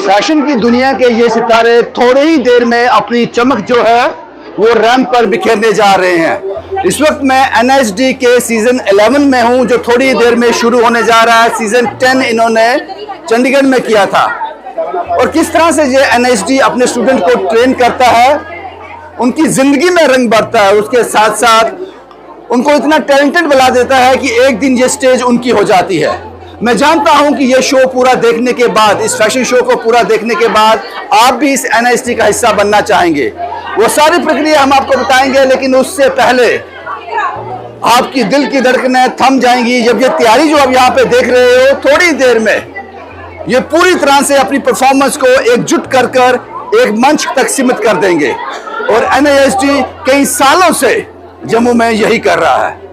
Fashion की दुनिया के ये सितारे थोड़ी ही देर में अपनी चमक जो है वो रैंप पर बिखेरने जा रहे हैं। इस वक्त मैं एनएसडी के सीजन 11 में हूं, जो थोड़ी देर में शुरू होने जा रहा है। सीजन 10 इन्होंने चंडीगढ़ में किया था। और किस तरह से ये एनएसडी अपने स्टूडेंट को ट्रेन करता है, उनकी जिंदगी में रंग बढ़ता है, उसके साथ साथ उनको इतना टैलेंटेड बना देता है कि एक दिन ये स्टेज उनकी हो जाती है। मैं जानता हूं कि ये शो पूरा देखने के बाद, इस फैशन शो को पूरा देखने के बाद आप भी इस एनएसडी का हिस्सा बनना चाहेंगे। वो सारी प्रक्रिया हम आपको बताएंगे, लेकिन उससे पहले आपकी दिल की धड़कनें थम जाएंगी जब ये तैयारी जो आप यहाँ पे देख रहे हो, थोड़ी देर में ये पूरी तरह से अपनी परफॉर्मेंस को एकजुट कर कर एक मंच तक सीमित कर देंगे। और एनएसडी कई सालों से जम्मू में यही कर रहा है।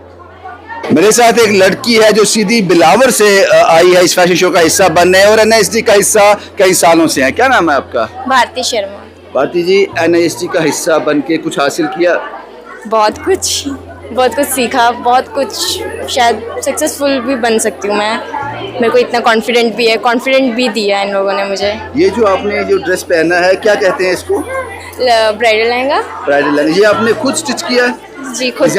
मेरे साथ एक लड़की है जो सीधी बिलावर से आई है इस फैशन शो का हिस्सा बनने, और एनएसडी का हिस्सा कई सालों से है। क्या नाम है आपका? भारती शर्मा। भारती जी, एनएसडी का हिस्सा बन के कुछ हासिल किया? बहुत कुछ सीखा, बहुत कुछ, शायद सक्सेसफुल भी बन सकती हूँ मैं। मेरे को इतना कॉन्फिडेंट भी दिया इन लोगों ने मुझे। ये जो आपने जो ड्रेस पहना है, क्या कहते हैं इसको? ब्राइडल लहंगा। ब्राइडल लहंगा। ये आपने खुद स्टिच किया है? जी, खुद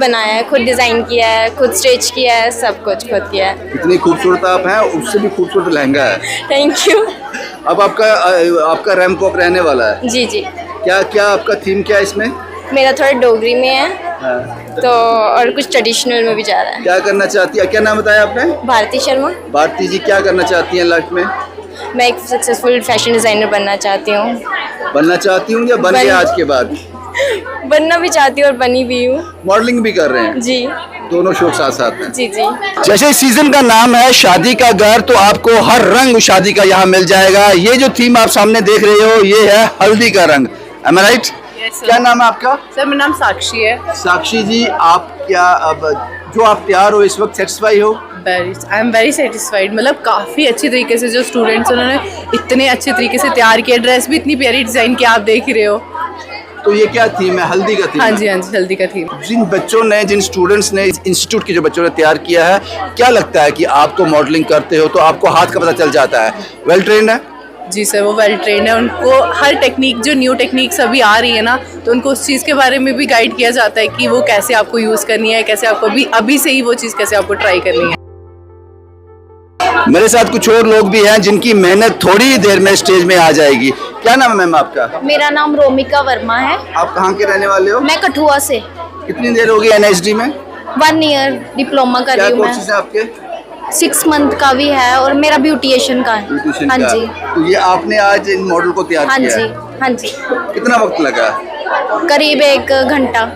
बनाया है, खुद डिजाइन किया है, खुद स्टिच किया है, सब कुछ खुद किया है। इतनी खूबसूरत आप हैं, उससे भी खूबसूरत लहंगा है। Thank you. अब आपका रैंप वॉक रहने वाला है। जी जी। क्या आपका थीम क्या है इसमें? मेरा थोड़ा डोगरी में है। हाँ। तो और कुछ ट्रेडिशनल में भी जा रहा है। क्या करना चाहती है? क्या नाम बताया आपने? भारती शर्मा। भारती जी, क्या करना चाहती हैं लाइफ में? मैं एक सक्सेसफुल फैशन डिजाइनर बनना चाहती हूँ। बनना चाहती हूँ या बन गए आज के बाद? बनना भी चाहती हूँ और बनी भी हूँ। मॉडलिंग भी कर रहे हैं? जी, दोनों शौक साथ साथ हैं। जी जी। जैसे सीजन का नाम है शादी का घर, तो आपको हर रंग शादी का यहाँ मिल जाएगा। ये जो थीम आप सामने देख रहे हो, ये है हल्दी का रंग। Am I right? Yes, क्या नाम है आपका? सर, मेरा नाम साक्षी है। साक्षी जी, आप क्या अब जो आप तैयार हो इस वक्त सेटिस्फाई हो? I am very satisfied. मतलब काफ़ी अच्छी तरीके से जो स्टूडेंट्स उन्होंने इतने अच्छे तरीके से तैयार किया, ड्रेस भी इतनी प्यारी डिज़ाइन की आप देख ही रहे हो। तो ये क्या थीम है? हल्दी का थीम? हाँ जी, हल्दी का थीम। जिन स्टूडेंट्स ने, इस इंस्टीट्यूट के जो बच्चों ने तैयार किया है, क्या लगता है कि आप तो मॉडलिंग करते हो तो आपको हाथ का पता चल जाता है? वेल ट्रेन्ड है? जी सर, वो वेल ट्रेंड है। उनको हर टेक्निक, जो न्यू टेक्निक्स अभी आ रही है ना, तो उनको उस चीज़ के बारे में भी गाइड किया जाता है कि वो कैसे आपको यूज़ करनी है, कैसे आपको अभी से ही वो चीज़ कैसे आपको ट्राई करनी है। मेरे साथ कुछ और लोग भी हैं जिनकी मेहनत थोड़ी ही देर में स्टेज में आ जाएगी। क्या नाम है मैम आपका? मेरा नाम रोमिका वर्मा है। आप कहाँ के रहने वाले हो? मैं कठुआ से। कितनी देर होगी एनएसडी में? 1 ईयर डिप्लोमा कर रही हूँ मैं। क्या कोर्सेज हैं आपके? 6 मंथ का भी है और मेरा ब्यूटिशियन का है। ब्यूटिशियन हाँ का। जी। तो ये आपने आज इन मॉडल को तैयार हाँ किया जी, है? हाँ जी। कितना वक्त लगा? करीब 1 घंटा।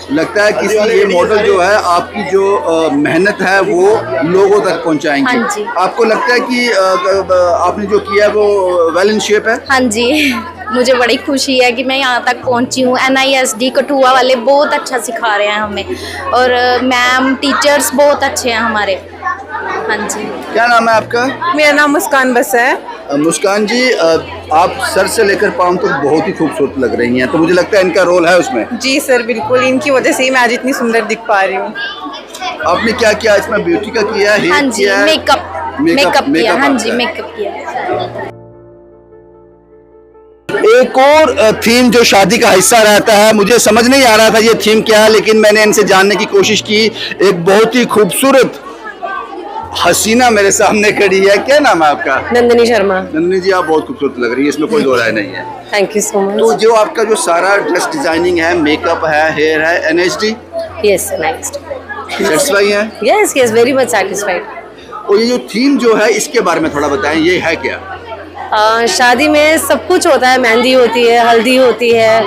लगता है कि ये मॉडल जो है, आपकी जो मेहनत है वो लोगों तक पहुंचाएंगे। हाँ जी। आपको लगता है कि आपने जो किया है वो वेल इन शेप है? हाँ जी। मुझे बड़ी खुशी है कि मैं यहाँ तक पहुँची हूँ। NISD कठुआ वाले बहुत अच्छा सिखा रहे हैं हमें, और मैम टीचर्स बहुत अच्छे हैं हमारे। हाँ जी। क्या नाम है आपका? मेरा नाम मुस्कान बस है। मुस्कान जी, आप सर से लेकर पाँव तक बहुत ही खूबसूरत लग रही हैं, तो मुझे लगता है इनका रोल है उसमें। जी सर, बिल्कुल इनकी वजह से ही मैं आज इतनी सुंदर दिख पा रही हूँ। आपने क्या किया इसमें? ब्यूटी का किया है? हाँ जी, मेकअप किया। हाँ जी, मेकअप किया। एक और थीम जो शादी का हिस्सा रहता है, मुझे समझ नहीं आ रहा था ये थीम क्या है, लेकिन मैंने इनसे जानने की कोशिश की। एक बहुत ही खूबसूरत हसीना मेरे सामने खड़ी है। क्या नाम है आपका? नंदिनी शर्मा। नंदिनी जी, आप बहुत खूबसूरत लग रही है, इसमें कोई दो राय नहीं है। Thank you so much. तो जो आपका जो सारा ड्रेस डिजाइनिंग है, मेकअप है, हेयर है, एनएसडी यस, नेक्स्ट। सेटिस्फाई है? Yes yes, very much satisfied. और ये जो थीम जो है, इसके बारे में थोड़ा बताएं, ये है क्या? शादी में सब कुछ होता है। मेहंदी होती है, हल्दी होती है,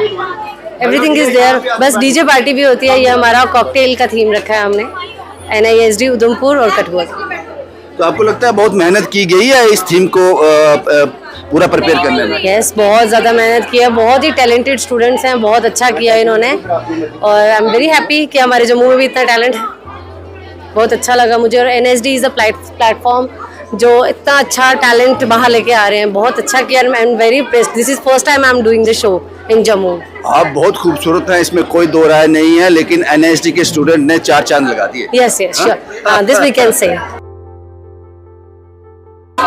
एवरीथिंग इज देयर। बस डीजे पार्टी भी होती है। ये हमारा कॉकटेल का थीम रखा है हमने, NISD उधमपुर और कठुआ। तो आपको लगता है बहुत मेहनत की गई है इस थीम को पूरा प्रिपेयर करने में? यस, बहुत ज़्यादा मेहनत की है। बहुत ही टैलेंटेड स्टूडेंट्स हैं, बहुत अच्छा किया इन्होंने, और आई एम वेरी हैप्पी कि हमारे जम्मू में भी इतना टैलेंट है। बहुत अच्छा लगा मुझे। और NSD इज़ अ प्लेटफॉर्म जो इतना अच्छा टैलेंट बाहर लेके आ रहे हैं। बहुत अच्छा किया। I am very impressed. This is first time I am doing the show in Jammu. आप बहुत खूबसूरत हैं, इसमें कोई दो राय नहीं है, लेकिन NSD के स्टूडेंट ने 4 चांद लगा दिए। Yes yes, sure, this we can say.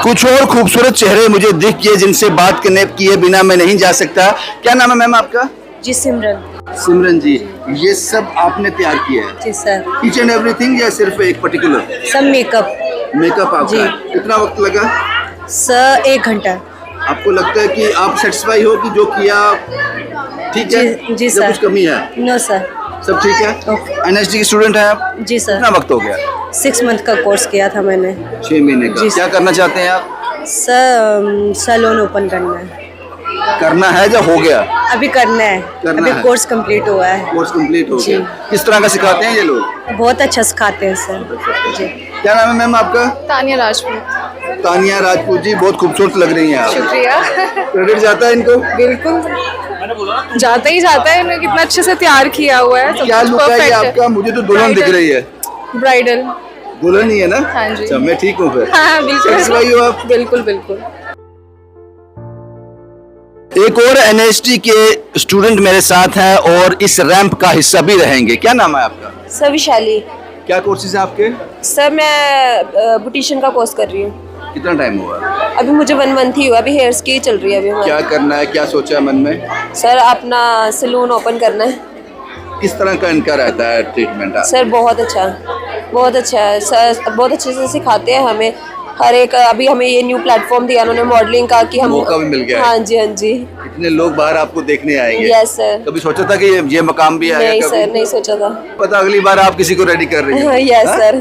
कुछ और खूबसूरत चेहरे मुझे दिख गए जिनसे बात करने किए बिना मैं नहीं जा सकता। क्या नाम है मैम आपका? जी सिमरन। सिमरन जी, ये सब आपने तैयार किया है? जी सर। ईच एंड एवरीथिंग या सिर्फ एक पर्टिकुलर? सब मेकअप। मेकअप आपका जी। है? कितना वक्त लगा? सर 1 घंटा। आपको लगता है कि आप सेटिस्फाई हो कि जो किया ठीक है? जी या सर। कुछ कमी है? No sir. सब ठीक है? ओके। एनएसडी की स्टूडेंट है आप? जी सर। कितना वक्त हो गया? 6 मंथ का कोर्स किया था मैंने। 6 महीने का। जी क्या सर। करना चाहते हैं आप? सर सैलून ओपन करना है। करना है या हो गया? अभी करना है। करना अभी है। कोर्स कंप्लीट हुआ है। कोर्स कंप्लीट हो जी। गया। किस तरह का सिखाते हैं ये लोग? बहुत अच्छा सिखाते हैं सर। जी। क्या नाम है मैम आपका? तानिया राजपूत। तानिया राजपूत जी, बहुत खूबसूरत लग रही हैं आप। शुक्रिया। क्रेडिट जाता है इनको? बिल्कुल जाता ही जाता है, इन्होंने कितना अच्छे से तैयार किया हुआ है। सब क्या कुछ लुक है ये perfect आपका? मुझे तो दुल्हन दिख रही है। ब्राइडल। दुल्हन ही है ना? हाँ जी। अच्छा, मैं ठीक हूँ फिर। हाँ बिल्कुल। Satisfy हो आप? बिल्कुल बिल्कुल। एक और एनएसडी के स्टूडेंट मेरे साथ हैं और इस रैंप का हिस्सा भी रहेंगे। क्या नाम है आपका? सर विशाली। क्या कोर्सेज है आपके? सर मैं बुटीशियन का कोर्स कर रही हूँ। कितना टाइम हुआ? अभी मुझे 1 मंथ ही हुआ। अभी हेयर्स की चल रही है अभी हमारी। क्या करना है, क्या सोचा है मन में? सर अपना सैलून ओपन करना है। किस तरह का इनका रहता है ट्रीटमेंट? सर बहुत अच्छा है सर। बहुत अच्छे से सिखाते हैं हमें हर एक। अभी हमें ये न्यू प्लेटफॉर्म दिया उन्होंने मॉडलिंग का कि हम मौका भी मिल गया है। हाँ जी हाँ जी। इतने लोग बाहर आपको देखने आएंगे। Yes sir. कभी सोचा था कि ये मकाम भी आएगा? नहीं कभी? सर, नहीं सोचा था। पता अगली बार आप किसी को रेडी कर रही हैं? यस हाँ? सर।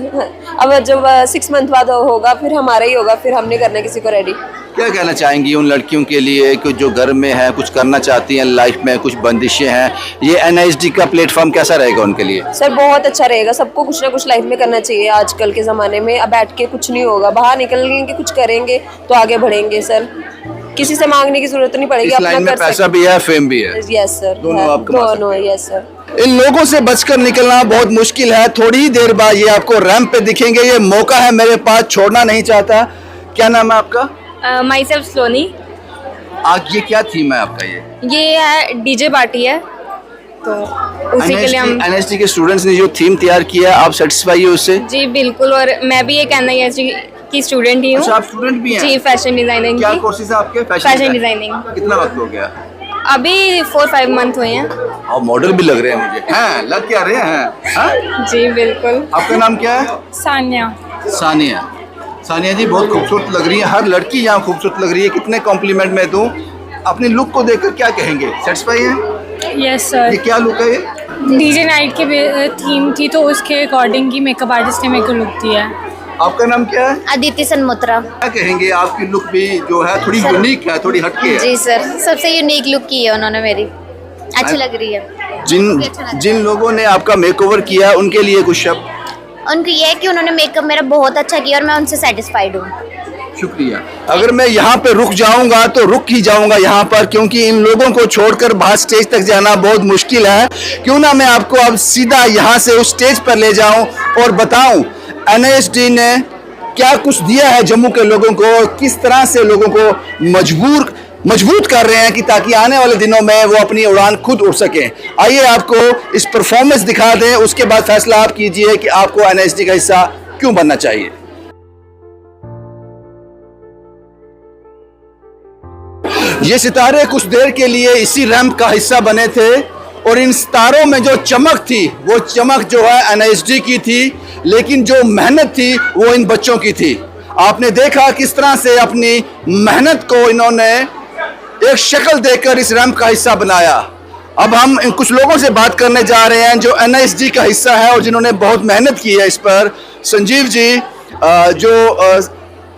अब जब 6 मंथ बाद होगा फिर हमारा ही होगा, फिर हमने करना है किसी को रेडी। क्या कहना चाहेंगी उन लड़कियों के लिए कि जो घर में है, कुछ करना चाहती हैं लाइफ में, कुछ बंदिशें हैं, ये एनआईएसडी का प्लेटफॉर्म कैसा रहेगा उनके लिए? सर बहुत अच्छा रहेगा। सबको कुछ ना कुछ लाइफ में करना चाहिए आजकल के ज़माने में। अब बैठ के कुछ नहीं होगा, बाहर निकलेंगे, कुछ करेंगे तो आगे बढ़ेंगे सर। किसी से मांगने की जरूरत नहीं पड़ेगी, इस अपना लाइन में कर पैसा भी है, फेम भी है। Yes sir. दोनों आप कमा सकते दोनों। Yes sir. इन लोगों से बचकर निकलना बहुत मुश्किल है। थोड़ी ही देर बाद ये आपको रैंप पे दिखेंगे। ये मौका है मेरे पास, छोड़ना नहीं चाहता। क्या नाम है आपका? Myself Saloni. आज ये क्या थीम है आपका? ये है डीजे पार्टी है, तो उसी के लिए हम। एनएसडी के स्टूडेंट्स ने जो थीम तैयार किया है, आप सेटिस्फाई हो उससे? जी बिल्कुल। और मैं भी एक एनआईएसडी की स्टूडेंट ही हूँ। अच्छा, आप स्टूडेंट भी हैं? जी, फैशन डिजाइनिंग क्या की। कोर्सेज है आपके? Fashion designing. कितना वक्त हो गया? अभी 4-5 मंथ हुए हैं। और मॉडल भी लग रहे हैं मुझे। हैं, लग क्या रहे हैं? हाँ? जी बिल्कुल। आपका नाम क्या है? सानिया। सानिया। सानिया जी, बहुत खूबसूरत लग रही है। हर लड़की यहाँ खूबसूरत लग रही है। कितने कॉम्प्लीमेंट मैं दूं? अपनी लुक को देखकर क्या कहेंगे? सेटिस्फाई है? Yes sir. ये क्या लुक है ये? डीजे नाइट की थीम थी, तो उसके अकॉर्डिंग ही मेकअप आर्टिस्ट ने मेरे को लुक दिया है। आपका नाम क्या है? अदिति सनमोत्रा। क्या कहेंगे? आपकी लुक भी जो है थोड़ी यूनिक है, थोड़ी हटके है। जी सर, सबसे यूनिक लुक की है उन्होंने मेरी। अच्छी लग रही है। जिन लोगों ने आपका मेकओवर किया उनके लिए कुछ शब्द? उनको ये है कि उन्होंने मेकअप मेरा बहुत अच्छा किया और मैं उनसे सेटिस्फाइड हूँ। शुक्रिया। अगर मैं यहाँ पे रुक जाऊंगा तो रुक ही जाऊंगा यहाँ पर, क्योंकि इन लोगों को छोड़कर बाहर स्टेज तक जाना बहुत मुश्किल है। क्यों ना मैं आपको अब सीधा यहाँ से उस स्टेज पर ले जाऊं और बताऊं एनआईएसडी ने क्या कुछ दिया है जम्मू के लोगों को, और किस तरह से लोगों को मजबूत कर रहे हैं कि ताकि आने वाले दिनों में वो अपनी उड़ान खुद उड़ सकें। आइए आपको इस परफॉर्मेंस दिखा दें, उसके बाद फैसला आप कीजिए कि आपको एनआईएसडी का हिस्सा क्यों बनना चाहिए। ये सितारे कुछ देर के लिए इसी रैंप का हिस्सा बने थे और इन सितारों में जो चमक थी वो चमक जो है एनआईएसडी की थी, लेकिन जो मेहनत थी वो इन बच्चों की थी। आपने देखा किस तरह से अपनी मेहनत को इन्होंने एक शक्ल देकर इस रैंप का हिस्सा बनाया। अब हम कुछ लोगों से बात करने जा रहे हैं जो एनआईएसडी का हिस्सा है और जिन्होंने बहुत मेहनत की है इस पर। संजीव जी जो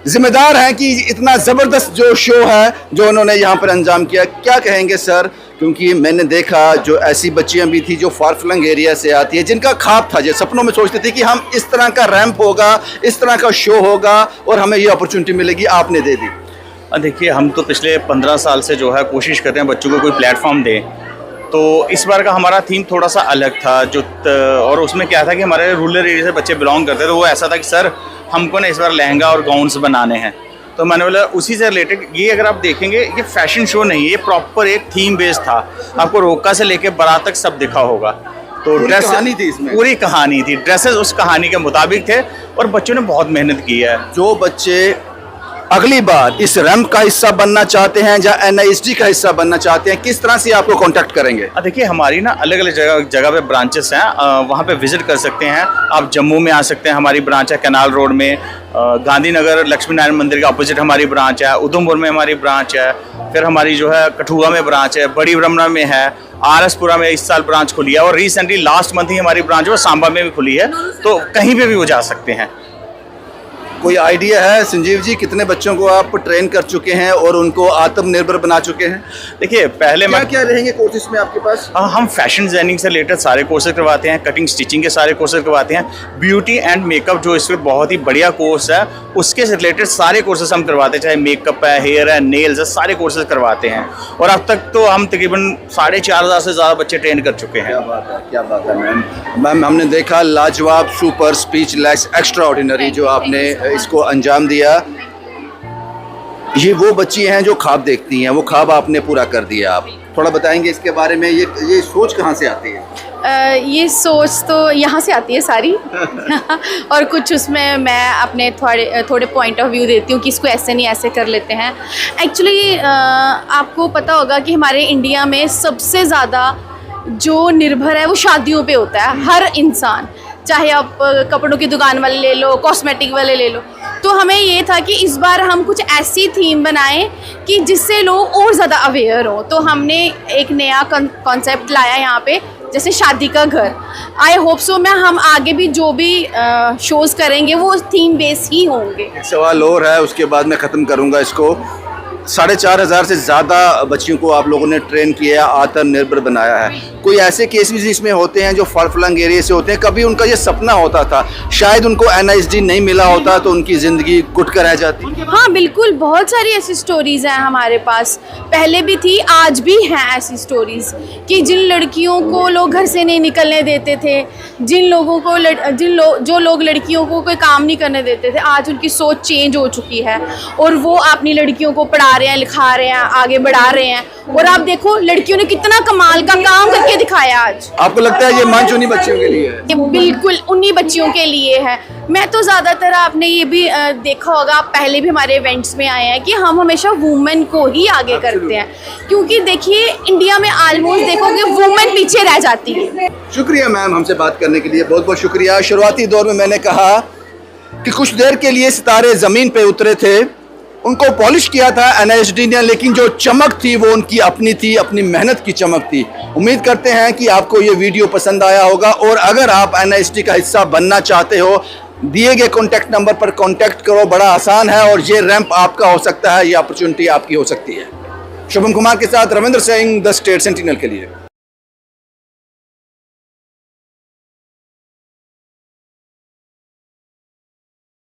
जिम्मेदार हैं कि इतना ज़बरदस्त जो शो है जो उन्होंने यहाँ पर अंजाम किया, क्या कहेंगे सर? क्योंकि मैंने देखा जो ऐसी बच्चियाँ भी थी जो फार फ्लंग एरिया से आती है, जिनका ख्वाब था, जो सपनों में सोचते थे कि हम इस तरह का रैंप होगा, इस तरह का शो होगा और हमें ये अपॉर्चुनिटी मिलेगी, आपने दे दी। देखिए, हम तो पिछले 15 साल से जो है कोशिश करते हैं बच्चों को कोई प्लेटफॉर्म दें। तो इस बार का हमारा थीम थोड़ा सा अलग था और उसमें क्या था कि हमारे रूरल एरिया से बच्चे बिलोंग करते थे। वो ऐसा था कि सर हमको ना इस बार लहंगा और गाउन्स बनाने हैं, तो मैंने बोला उसी से रिलेटेड ये अगर आप देखेंगे ये फैशन शो नहीं है, ये प्रॉपर एक थीम बेस्ड था। आपको रोका से लेके बारात तक सब दिखा होगा। तो ड्रेस कहानी थी इसमें, पूरी कहानी थी, ड्रेसेस उस कहानी के मुताबिक थे और बच्चों ने बहुत मेहनत की है। जो बच्चे अगली बार इस रैंप का हिस्सा बनना चाहते हैं या NISD का हिस्सा बनना चाहते हैं, किस तरह से आपको कांटेक्ट करेंगे? देखिए हमारी ना अलग अलग जगह पे ब्रांचेस हैं, वहाँ पे विजिट कर सकते हैं आप। जम्मू में आ सकते हैं, हमारी ब्रांच है कैनाल रोड में। गांधीनगर लक्ष्मी नारायण मंदिर के अपोजिट हमारी ब्रांच है। उधमपुर में हमारी ब्रांच है। फिर हमारी जो है कठुआ में ब्रांच है, बड़ी ब्रह्मपुरा में है, RSपुरा में इस साल ब्रांच खुली है, और रिसेंटली लास्ट मंथ ही हमारी ब्रांच वो सांबा में भी खुली है। तो कहीं पे भी वो जा सकते हैं। कोई आइडिया है संजीव जी, कितने बच्चों को आप ट्रेन कर चुके हैं और उनको आत्मनिर्भर बना चुके हैं? देखिए पहले क्या क्या रहेंगे कोर्सेज में आपके पास? हम फैशन डिजाइनिंग से रिलेटेड सारे कोर्सेज करवाते हैं, कटिंग स्टिचिंग के सारे कोर्सेज करवाते हैं, ब्यूटी एंड मेकअप जो इसमें बहुत ही बढ़िया कोर्स है उसके से रिलेटेड सारे कोर्सेज हम करवाते हैं, चाहे मेकअप है, हेयर है, नेल्स है, सारे कोर्सेज करवाते हैं। और अब तक तो हम तकरीबन 4,500 से ज़्यादा बच्चे ट्रेन कर चुके हैं। क्या बात है मैम। मैम हमने देखा लाजवाब, सुपर, स्पीचलेस, एक्स्ट्रा ऑर्डिनरी जो आपने इसको अंजाम दिया। ये वो बच्ची हैं जो ख्वाब देखती हैं, वो ख्वाब आपने पूरा कर दिया। आप थोड़ा बताएंगे इसके बारे में, ये सोच कहाँ से आती है? ये सोच तो यहाँ से आती है सारी और कुछ उसमें मैं अपने थोड़े पॉइंट ऑफ व्यू देती हूँ कि इसको ऐसे नहीं ऐसे कर लेते हैं। एक्चुअली आपको पता होगा कि हमारे इंडिया में सबसे ज़्यादा जो निर्भर है वो शादियों पे होता है। हर इंसान, चाहे आप कपड़ों की दुकान वाले ले लो, कॉस्मेटिक वाले ले लो। तो हमें ये था कि इस बार हम कुछ ऐसी थीम बनाएं कि जिससे लोग और ज़्यादा अवेयर हों। तो हमने एक नया कॉन्सेप्ट लाया यहाँ पे, जैसे शादी का घर। आई होप सो हम आगे भी जो भी शोज़ करेंगे वो थीम बेस ही होंगे। एक सवाल और है, उसके बाद मैं ख़त्म करूँगा इसको। 4,500 से ज़्यादा बच्चियों को आप लोगों ने ट्रेन किया, आत्मनिर्भर बनाया है। कोई ऐसे केसेस इसमें होते हैं जो फार फ्लंग एरिया से होते हैं, कभी उनका ये सपना होता था, शायद उनको NISD नहीं मिला होता तो उनकी ज़िंदगी घुट कर रह जाती? हाँ बिल्कुल, बहुत सारी ऐसी स्टोरीज़ हैं हमारे पास, पहले भी थी, आज भी हैं ऐसी स्टोरीज़ कि जिन लड़कियों को लोग घर से नहीं निकलने देते थे, जिन लोगों को जो लोग लड़कियों को कोई काम नहीं करने देते थे, आज उनकी सोच चेंज हो चुकी है और वो अपनी लड़कियों को पढ़ा रहे हैं, लिखा रहे हैं, आगे बढ़ा रहे हैं। और आप देखो लड़कियों ने कितना कमाल का काम करके दिखाया आज। आपको लगता है ये मंच उन्हीं बच्चियों के लिए है? ये बिल्कुल उन्हीं बच्चियों के लिए है। मैं तो ज़्यादातर, आपने ये भी देखा होगा, आप पहले भी हमारे इवेंट्स में आए हैं कि हम हमेशा वुमेन को ही आगे करते हैं, क्योंकि देखिए इंडिया में ऑलमोस्ट देखोगे वुमेन पीछे रह जाती है। शुक्रिया मैम हमसे बात करने के लिए, बहुत बहुत शुक्रिया। शुरुआती दौर में मैंने कहा कि कुछ देर के लिए सितारे ज़मीन पे उतरे थे, उनको पॉलिश किया था NISD ने, लेकिन जो चमक थी वो उनकी अपनी थी, अपनी मेहनत की चमक थी। उम्मीद करते हैं कि आपको ये वीडियो पसंद आया होगा, और अगर आप NISD का हिस्सा बनना चाहते हो, दिए गए कॉन्टैक्ट नंबर पर कॉन्टैक्ट करो, बड़ा आसान है और ये रैंप आपका हो सकता है, ये अपॉर्चुनिटी आपकी हो सकती है। शुभम कुमार के साथ Ravindra Singh, the state sentinel के लिए।